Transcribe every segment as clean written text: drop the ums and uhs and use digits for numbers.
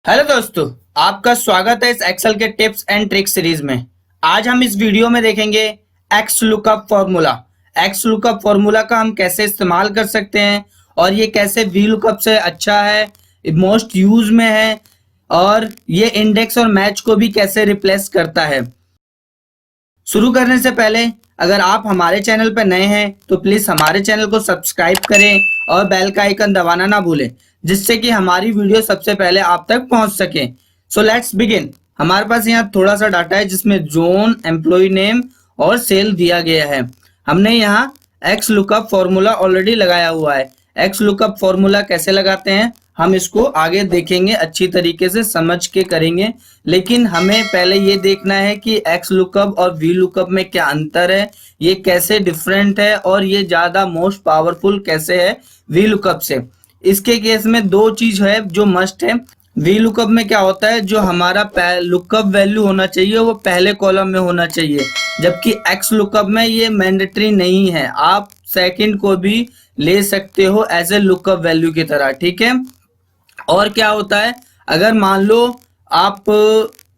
Hello दोस्तों, आपका स्वागत है इस एक्सेल के टिप्स एंड ट्रिक्स सीरीज में। आज हम इस वीडियो में देखेंगे x lookup formula. X lookup formula का हम कैसे इस्तेमाल कर सकते हैं और ये कैसे वी लुकअप से अच्छा है, मोस्ट यूज में है, और ये इंडेक्स और मैच को भी कैसे रिप्लेस करता है। शुरू करने से पहले अगर आप हमारे चैनल पर नए हैं तो प्लीज हमारे चैनल को सब्सक्राइब करें और बेल का आइकन दबाना ना भूलें, जिससे कि हमारी वीडियो सबसे पहले आप तक पहुंच सके। So let's begin. हमारे पास यहाँ थोड़ा सा डाटा है जिसमें जोन, एम्प्लॉय नेम और सेल दिया गया है। हमने यहाँ एक्स लुकअप फॉर्मूला ऑलरेडी लगाया हुआ है। एक्स लुकअप फॉर्मूला कैसे लगाते हैं हम इसको आगे देखेंगे, अच्छी तरीके से समझ के करेंगे। लेकिन हमें पहले ये देखना है कि एक्स लुकअप और वी लुकअप में क्या अंतर है, ये कैसे डिफरेंट है और ये ज्यादा मोस्ट पावरफुल कैसे है वी लुकअप से। इसके केस में दो चीज है जो मस्ट है। वी लुकअप में क्या होता है, जो हमारा लुकअप वैल्यू होना चाहिए वो पहले कॉलम में होना चाहिए, जबकि एक्स लुकअप में ये मैंडेटरी नहीं है। आप सेकंड को भी ले सकते हो एज ए लुकअप वैल्यू की तरह, ठीक है। और क्या होता है, अगर मान लो आप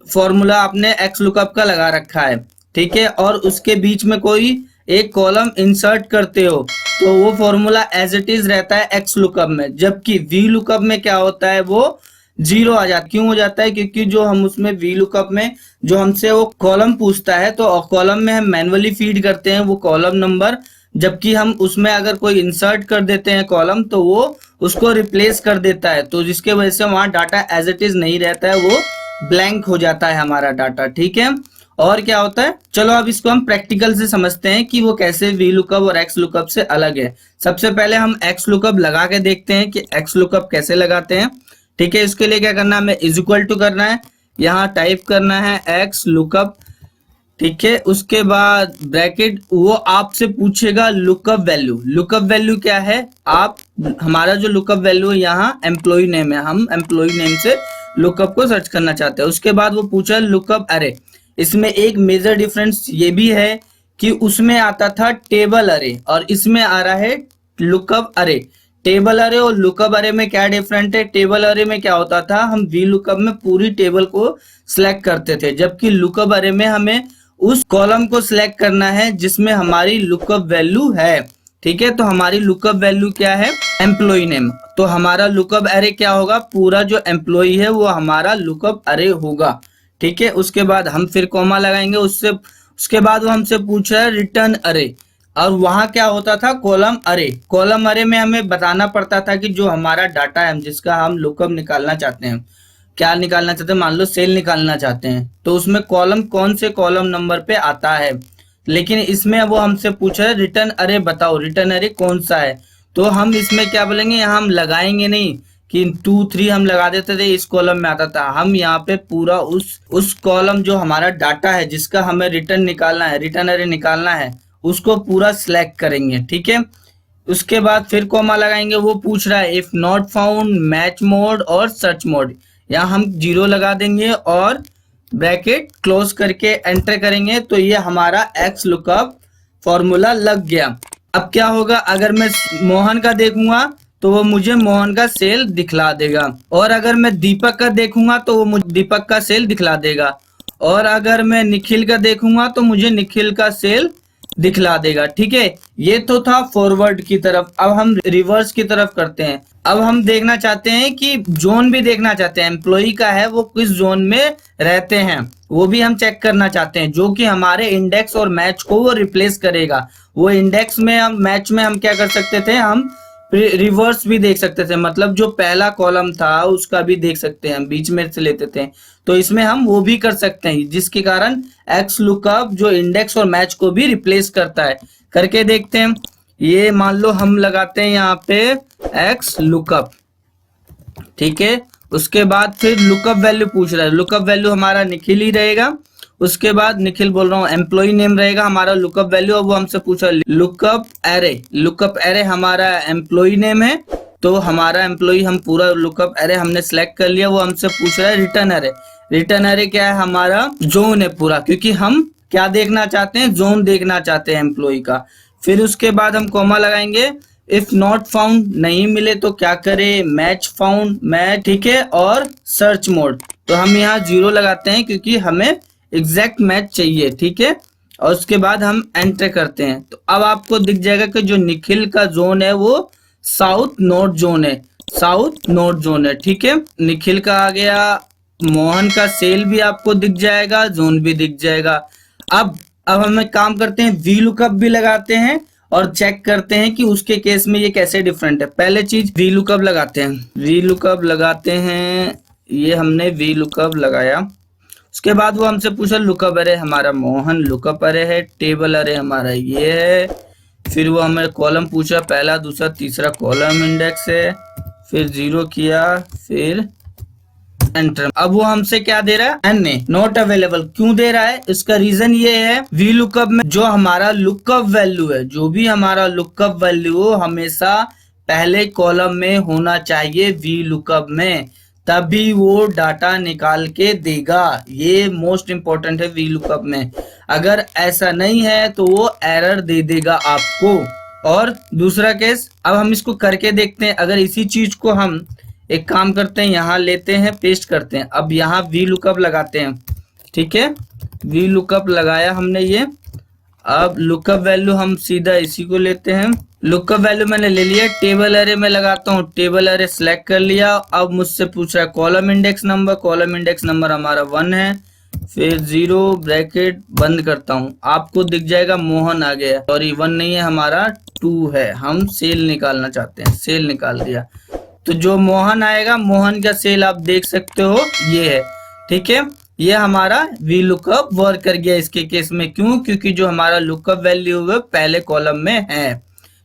फॉर्मूला आपने एक्स लुकअप का लगा रखा है, ठीक है, और उसके बीच में कोई एक कॉलम इंसर्ट करते हो तो वो फॉर्मूला एज इट इज रहता है एक्स लुकअप में, जबकि वी लुकअप में क्या होता है वो जीरो आ जाता है। क्यों हो जाता है? क्योंकि जो हम उसमें वी लुकअप में जो हमसे वो कॉलम पूछता है तो कॉलम में हम मैन्युअली फीड करते हैं वो कॉलम नंबर, जबकि हम उसमें अगर कोई इंसर्ट कर देते हैं कॉलम तो वो उसको रिप्लेस कर देता है, तो जिसके वजह से वहां डाटा एज इट इज नहीं रहता है, वो ब्लैंक हो जाता है हमारा डाटा, ठीक है। और क्या होता है, चलो अब इसको हम प्रैक्टिकल से समझते हैं कि वो कैसे वी लुकअप और एक्स लुकअप से अलग है। सबसे पहले हम एक्स लुकअप लगा के देखते हैं कि एक्स लुकअप कैसे लगाते हैं, ठीक है। इसके लिए क्या करना है, हमें इज इक्वल टू करना है, यहाँ टाइप करना है एक्स लुकअप, ठीक है। उसके बाद ब्रैकेट, वो आपसे पूछेगा लुकअप वैल्यू। लुकअप वैल्यू क्या है, आप हमारा जो लुकअप वैल्यू है यहाँ एम्प्लॉय नेम है, हम एम्प्लॉय नेम से लुकअप को सर्च करना चाहते हैं। उसके बाद वो पूछा लुकअप अरे। इसमें एक मेजर डिफरेंस ये भी है कि उसमें आता था टेबल अरे और इसमें आ रहा है लुकअप अरे। टेबल अरे और लुकअप अरे में क्या डिफरेंट है, टेबल अरे में क्या होता था, हम वी लुकअप में पूरी टेबल को सिलेक्ट करते थे, जबकि लुकअप अरे में हमें उस कॉलम को सिलेक्ट करना है जिसमें हमारी लुकअप वैल्यू है, ठीक है। तो हमारी लुकअप वैल्यू क्या है, एम्प्लॉय नेम। तो हमारा लुकअप अरे क्या होगा, पूरा जो एम्प्लॉय है वो हमारा लुकअप अरे होगा, ठीक है। उसके बाद हम फिर कॉमा लगाएंगे, उसके बाद वो हमसे पूछ रहा है रिटर्न अरे, और वहां क्या होता था, कॉलम अरे। कॉलम अरे में हमें बताना पड़ता था कि जो हमारा डाटा है जिसका हम लुकअप निकालना चाहते हैं, क्या निकालना चाहते हैं, मान लो सेल निकालना चाहते हैं, तो उसमें कॉलम कौन से कॉलम नंबर पे आता है। लेकिन इसमें वो हमसे पूछ रहा है रिटर्न अरे बताओ, रिटर्न अरे कौन सा है। तो हम इसमें क्या बोलेंगे, यहाँ हम लगाएंगे नहीं कि 2 3 हम लगा देते थे, इस कॉलम में आता था। हम यहाँ पे पूरा उस कॉलम जो हमारा डाटा है जिसका हमें रिटर्न निकालना है, रिटर्न अरे निकालना है, उसको पूरा सिलेक्ट करेंगे, ठीक है। उसके बाद फिर कॉमा लगाएंगे, वो पूछ रहा है if not found, match mode और सर्च मोड। यहाँ हम 0 लगा देंगे और ब्रैकेट क्लोज करके एंटर करेंगे, तो ये हमारा एक्स लुकअप फॉर्मूला लग गया। अब क्या होगा, अगर मैं मोहन का देखूंगा तो वो मुझे मोहन का सेल दिखला देगा, और अगर मैं दीपक का देखूंगा तो वो मुझे दीपक का सेल दिखला देगा, और अगर मैं निखिल का देखूंगा तो मुझे निखिल का सेल दिखला देगा, ठीक है। ये तो था फॉरवर्ड की तरफ। अब हम रिवर्स की तरफ करते हैं। अब हम देखना चाहते हैं कि जोन भी देखना चाहते हैं, एम्प्लॉय का है वो किस जोन में रहते हैं वो भी हम चेक करना चाहते हैं, जो कि हमारे इंडेक्स और मैच को वो रिप्लेस करेगा। वो इंडेक्स में हम, मैच में हम क्या कर सकते थे, हम रिवर्स भी देख सकते थे, मतलब जो पहला कॉलम था उसका भी देख सकते हैं, हम बीच में से लेते थे, तो इसमें हम वो भी कर सकते हैं, जिसके कारण एक्स लुकअप जो इंडेक्स और मैच को भी रिप्लेस करता है। करके देखते हैं। ये मान लो हम लगाते हैं यहाँ पे एक्स लुकअप, ठीक है। उसके बाद फिर लुकअप वैल्यू पूछ रहा है, लुकअप वैल्यू हमारा निखिल ही रहेगा। उसके बाद निखिल बोल रहा हूँ, एम्प्लॉय नेम रहेगा हमारा लुकअप वैल्यू। अब वो हमसे पूछा लुकअप एरे, लुकअप एरे हमारा एम्प्लॉय नेम है, तो हमारा एम्प्लॉय हम पूरा लुकअप एरे हमने सेलेक्ट कर लिया। वो हमसे पूछ रहा है रिटर्न एरे। रिटर्न एरे क्या है, हमारा जोन है पूरा, क्योंकि हम क्या देखना चाहते हैं, जोन देखना चाहते हैं एम्प्लॉय का। फिर उसके बाद हम कॉमा लगाएंगे, इफ नॉट फाउंड नहीं मिले तो क्या करें, मैच फाउंड, मैच, ठीक है, और सर्च मोड। तो हम यहाँ 0 लगाते हैं क्योंकि हमें एग्जैक्ट मैच चाहिए, ठीक है। और उसके बाद हम एंटर करते हैं। तो अब आपको दिख जाएगा कि जो निखिल का जोन है वो साउथ नॉर्थ जोन है, साउथ नॉर्थ जोन है, ठीक है। निखिल का आ गया, मोहन का सेल भी आपको दिख जाएगा, जोन भी दिख जाएगा। अब हम एक काम करते हैं, वी लुकअप भी लगाते हैं और चेक करते हैं कि उसके केस में ये कैसे डिफरेंट है। पहले चीज वी लुकअप लगाते हैं, वी लुकअप लगाते हैं। ये हमने वी लुकअप लगाया। उसके बाद वो हमसे पूछा लुकअप अरे, हमारा मोहन लुकअप अरे है, टेबल अरे हमारा ये है। फिर वो हमें कॉलम पूछा, पहला दूसरा तीसरा कॉलम इंडेक्स है। फिर 0 किया, फिर एंटर। अब वो हमसे क्या दे रहा है, एन ए नॉट अवेलेबल। क्यों दे रहा है, इसका रीजन ये है, वी लुकअप में जो हमारा लुकअप वैल्यू है, जो भी हमारा लुकअप वैल्यू हो हमेशा पहले कॉलम में होना चाहिए वी लुकअप में, तभी वो डाटा निकाल के देगा। ये मोस्ट इंपॉर्टेंट है वी लुकअप में। अगर ऐसा नहीं है तो वो एरर दे देगा आपको। और दूसरा केस, अब हम इसको करके देखते हैं। अगर इसी चीज को हम एक काम करते हैं, यहाँ लेते हैं, पेस्ट करते हैं। अब यहाँ वी लुकअप लगाते हैं, ठीक है। वी लुकअप लगाया हमने ये। अब लुकअप वैल्यू हम सीधा इसी को लेते हैं। लुकअप वैल्यू मैंने ले लिया, टेबल अरे में लगाता हूँ, टेबल अरे सिलेक्ट कर लिया। अब मुझसे पूछ रहा है column index number, column index number हमारा 1 है। फिर 0 ब्रैकेट बंद करता हूँ, आपको दिख जाएगा मोहन आ गया। सॉरी 1 नहीं है हमारा 2 है, हम सेल निकालना चाहते हैं, सेल निकाल दिया। तो जो मोहन आएगा, मोहन का सेल आप देख सकते हो ये है, ठीक है। ये हमारा वी लुकअप वर्क कर गया इसके केस में। क्यों, क्योंकि जो हमारा लुकअप वैल्यू है पहले कॉलम में है,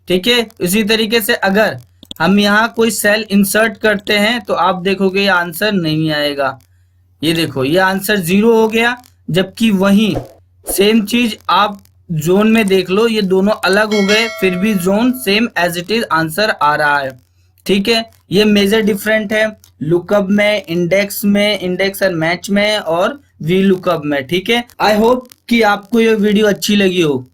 ठीक है। इसी तरीके से अगर हम यहाँ कोई सेल इंसर्ट करते हैं तो आप देखोगे ये आंसर नहीं आएगा। ये देखो ये आंसर 0 हो गया, जबकि वही सेम चीज आप जोन में देख लो, ये दोनों अलग हो गए, फिर भी जोन same as it is answer आ रहा है, ठीक है। ये मेजर डिफरेंट है लुकअप में, इंडेक्स में, इंडेक्स और मैच में, और वी लुकअप में, ठीक है। आई होप कि आपको ये वीडियो अच्छी लगी हो।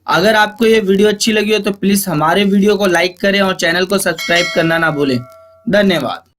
अगर आपको ये वीडियो अच्छी लगी हो तो प्लीज हमारे वीडियो को लाइक करें और चैनल को सब्सक्राइब करना ना भूलें। धन्यवाद।